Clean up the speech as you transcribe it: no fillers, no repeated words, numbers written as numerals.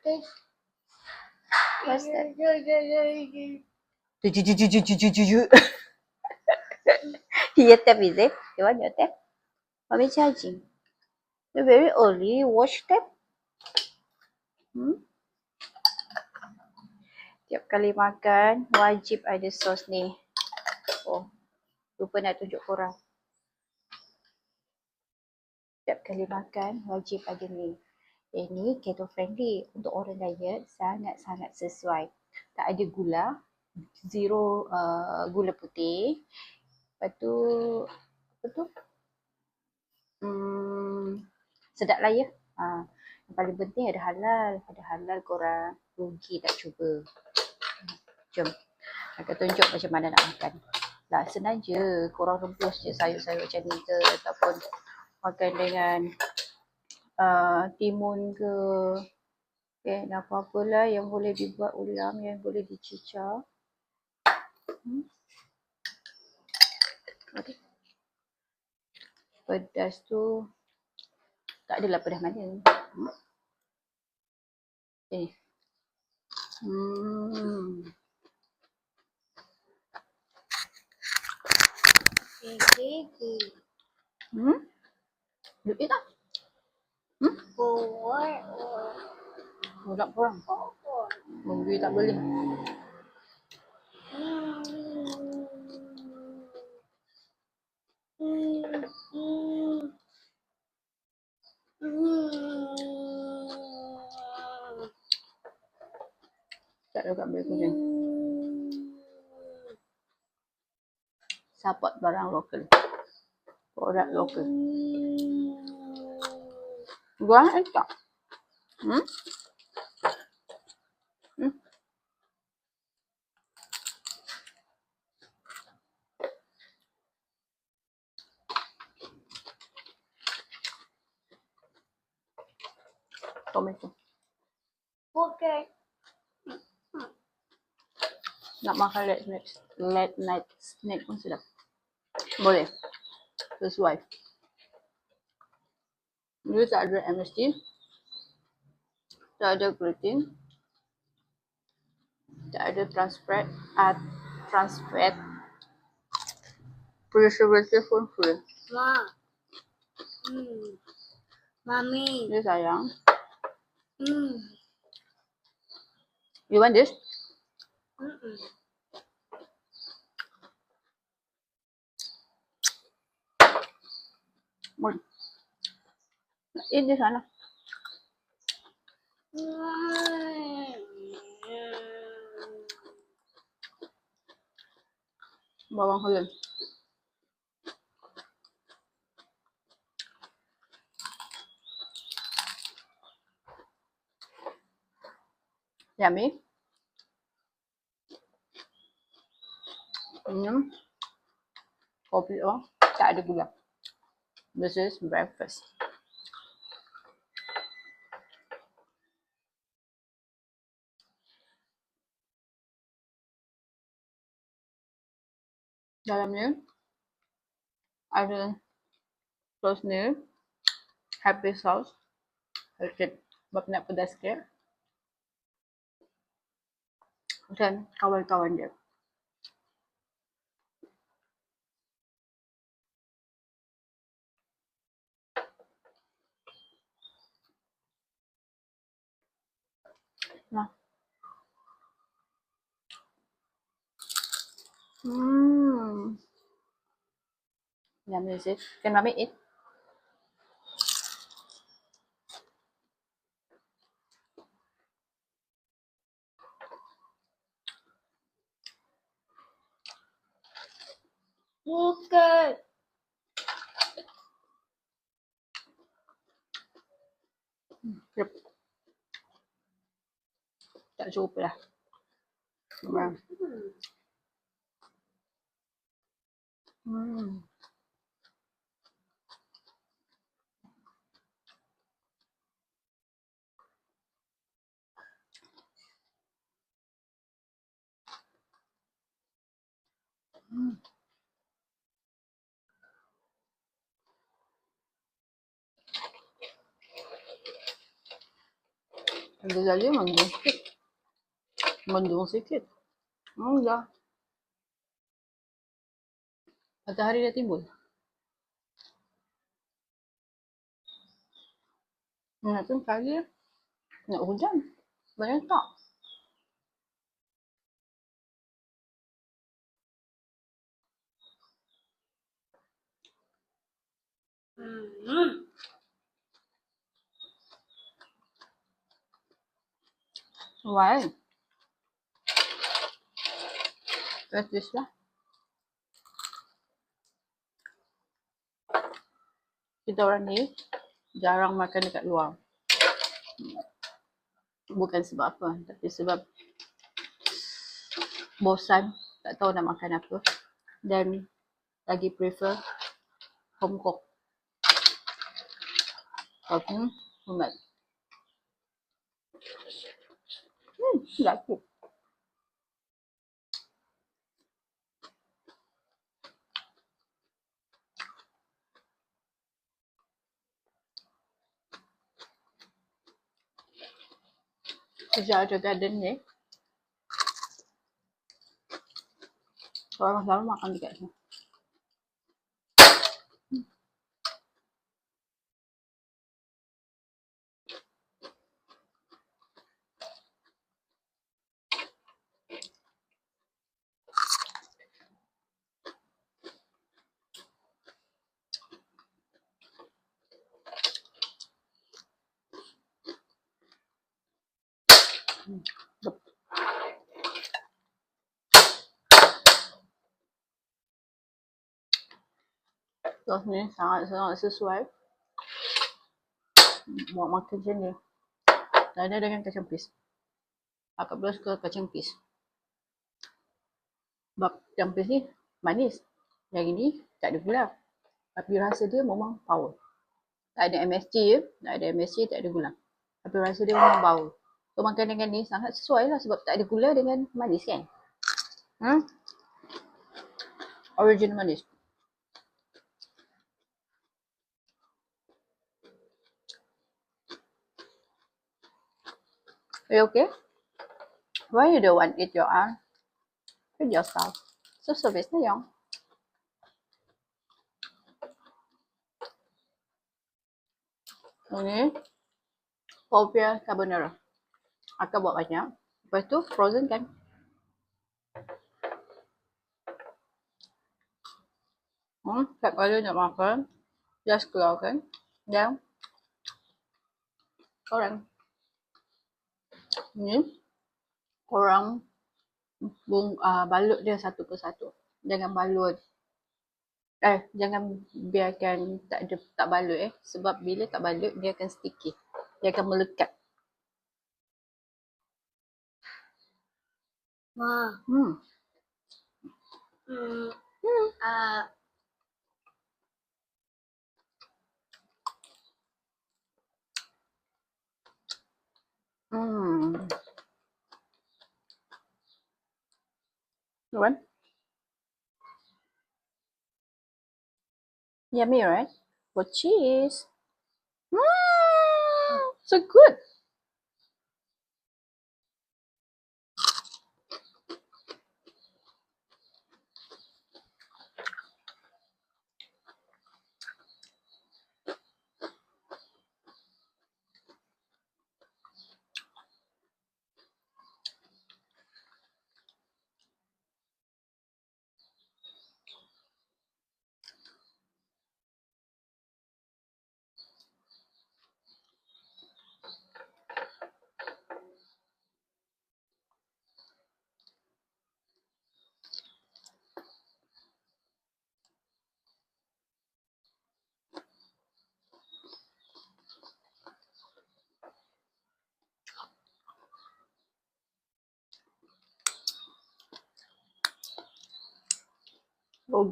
What's that? Your tap is it? You want your tap? Mommy charging. You're very early. Watch tap. Tiap kali makan wajib ada sos ni. Oh, lupa nak tunjuk korang. Tiap kali makan wajib ada ni. Ini keto friendly untuk orang diet, sangat-sangat sesuai. Tak ada gula, zero gula putih. Lepas tu apa tu? Sedap lah ya. Yang paling penting ada halal. Ada halal korang rugi tak cuba. Jom. Akan tunjuk macam mana nak makan. Lah senang je. Korang rebus je sayur-sayur macam ni ke. Ataupun makan dengan timun ke. Okay, apa-apalah yang boleh dibuat ulam, yang boleh dicicah. Okay. Pedas tu tak adalah pedas mana. Okay. You eat lah. Nak korang. Mungkin tak boleh. Tak ada kat boleh kucing. Support barang lokal. Produk lokal. Gua tak. Tomato. Okay. Nak makan late night snack pun sedap. Boleh. Sesuai. Dia tak ada MSG. Tak ada gluten. Tak ada trans fat. Preservative pun free. Mami. Dia sayang. You want this? Boleh. Eat this one lah. Bawang holland. Yummy. Kopi tak ada gula. This is breakfast. Dalamnya ada sos ni, happy sauce. Sedikit nak pedas sikit. Dan kawan-kawan dia. Nah. Yummy is it? Can mommy eat? Okay. Yep. Tak cukup lah. Ada lagi mendung sikit. Mendung sikit. Dah. Matahari dah timbul. Nak tu kali nak hujan. Banyak tak? Why? That's this lah. Kita orang ni jarang makan dekat luar. Bukan sebab apa, tapi sebab bosan, tak tahu nak makan apa. Dan lagi prefer home cook. Sunat. Sedap tu. Sejak ada garden ni, orang selalu makan dekat sini. Sos ni sangat-sangat sesuai buat makan macam ni. Dan ada dengan kacang pis. Akak pula suka kacang pis. Sebab kacang pis ni manis. Yang ini tak ada gula. Tapi rasa dia memang power. Tak ada MSG je. Tak ada MSG, tak ada gula. Tapi rasa dia memang power. So makan dengan ni sangat sesuai lah sebab tak ada gula dengan manis kan. Original manis. Are you okay? Why you don't want to eat your arm? Feed yourself. So service na yung. Ini Popia carbonara. Akak buat banyak. Lepas tu frozen kan. Tak ada nak makan. Just keluarkan. Dan korang. Ni korang balut dia satu persatu. Jangan balut. Jangan biarkan tak balut sebab bila tak balut dia akan sticky. Dia akan melekat. Right? Yummy, right? With cheese. So good.